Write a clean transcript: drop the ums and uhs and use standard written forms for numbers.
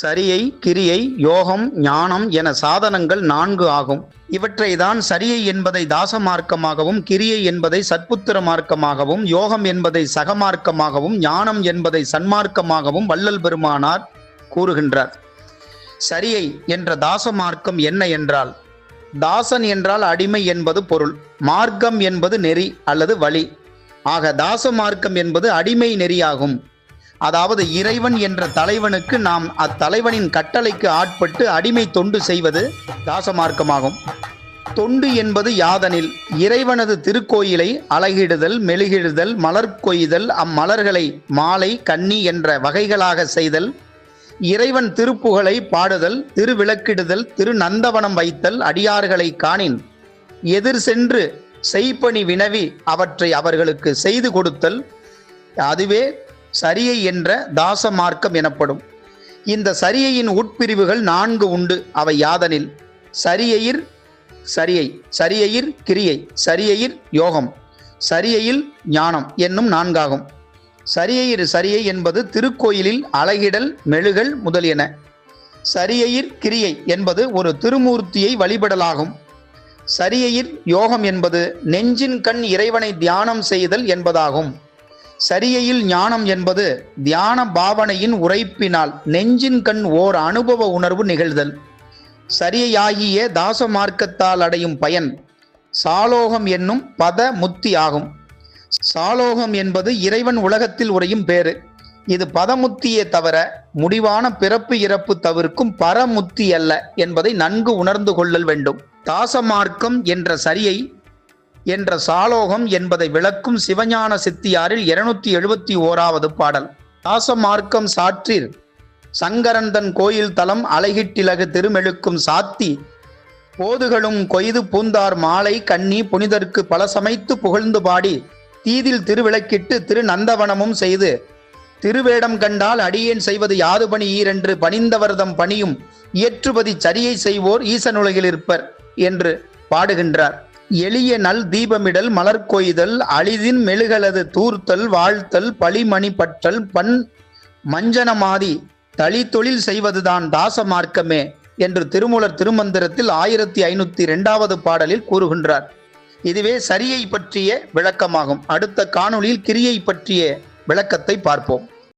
சரியை, கிரியை, யோகம், ஞானம் என சாதனங்கள் 4 ஆகும். இவற்றை தான் சரியை என்பதை தாச மார்க்கமாகவும், கிரியை என்பதை சத்புத்திர மார்க்கமாகவும், யோகம் என்பதை சகமார்க்கமாகவும், ஞானம் என்பதை சன்மார்க்கமாகவும் வள்ளல் பெருமானார் கூறுகின்றார். சரியை என்ற தாச மார்க்கம் என்ன என்றால், தாசன் என்றால் அடிமை என்பது பொருள், மார்க்கம் என்பது நெறி அல்லது வழி. ஆக தாச மார்க்கம் என்பது அடிமை நெறியாகும். அதாவது இறைவன் என்ற தலைவனுக்கு நாம் அத்தலைவனின் கட்டளைக்கு ஆட்பட்டு அடிமை தொண்டு செய்வது தாசமார்க்கமாகும். தொண்டு என்பது யாதனில் இறைவனது திருக்கோயிலை அழகிடுதல், மெழுகிடுதல், மலர் கொய்தல், அம்மலர்களை மாலை, கன்னி என்ற வகைகளாக செய்தல், இறைவன் திருப்புகழை பாடுதல், திருவிளக்கிடுதல், திருநந்தவனம் வைத்தல், அடியார்களை காணின் எதிர் சென்று செய்பணி வினவி அவற்றை அவர்களுக்கு செய்து கொடுத்தல், அதுவே சரியை என்ற தாச மார்க்கம் எனப்படும். இந்த சரியையின் உட்பிரிவுகள் 4 உண்டு. அவை யாதனில் சரியையிர் சரியை, சரியையிர் கிரியை, சரியையிர் யோகம், சரியையில் ஞானம் என்னும் 4 ஆகும். சரியையிர் சரியை என்பது திருக்கோயிலில் அழகிடல், மெழுகல் முதலியன. சரியையிர் கிரியை என்பது ஒரு திருமூர்த்தியை வழிபடலாகும். சரியையிர் யோகம் என்பது நெஞ்சின் கண் இறைவனை தியானம் செய்தல் என்பதாகும். சரியையில் ஞானம் என்பது தியான பாவனையின் உரைப்பினால் நெஞ்சின் கண் ஓர் அனுபவ உணர்வு நிகழ்தல். சரியையாகிய தாச மார்க்கத்தால் அடையும் பயன் சாலோகம் என்னும் பத முத்தி ஆகும். சாலோகம் என்பது இறைவன் உலகத்தில் உரையும் பேரு. இது பதமுத்தியே தவிர முடிவான பிறப்பு இறப்பு தவிர்க்கும் பரமுத்தி அல்ல என்பதை நன்கு உணர்ந்து கொள்ளல் வேண்டும். தாச மார்க்கம் என்ற சரியை என்ற சாலோகம் என்பதை விளக்கும் சிவஞான சித்தியாரில் 271வது பாடல். தாச மார்க்கம் சாற்றிர் சங்கரன் தன் கோயில் தலம் அழகிட்டிலகு திருமெழுக்கும் சாத்தி போதுகளும் கொய்து பூந்தார் மாலை கன்னி புனிதர்க்கு பல சமைத்து புகழ்ந்து பாடி தீதில் திருவிளக்கிட்டு திருநந்தவனமும் செய்து திருவேடம் கண்டால் அடியேன் செய்வது யாது பணி ஈரென்று பணிந்தவர்தம் பணியும் இயற்றுபதி சரியை செய்வோர் ஈசனுலகில் இருப்பர் என்று பாடுகின்றார். எளிய நல் தீபமிடல், மலர் கொய்தல், அழிதின் மெழுகலது தூர்த்தல், வாழ்த்தல், பழிமணி பற்றல், பண் மஞ்சனமாதி தளித்தொழில் செய்வதுதான் தாச மார்க்கமே என்று திருமூலர் திருமந்திரத்தில் 1502வது பாடலில் கூறுகின்றார். இதுவே சரியை பற்றிய விளக்கமாகும். அடுத்த காணொளியில் கிரியை பற்றிய விளக்கத்தை பார்ப்போம்.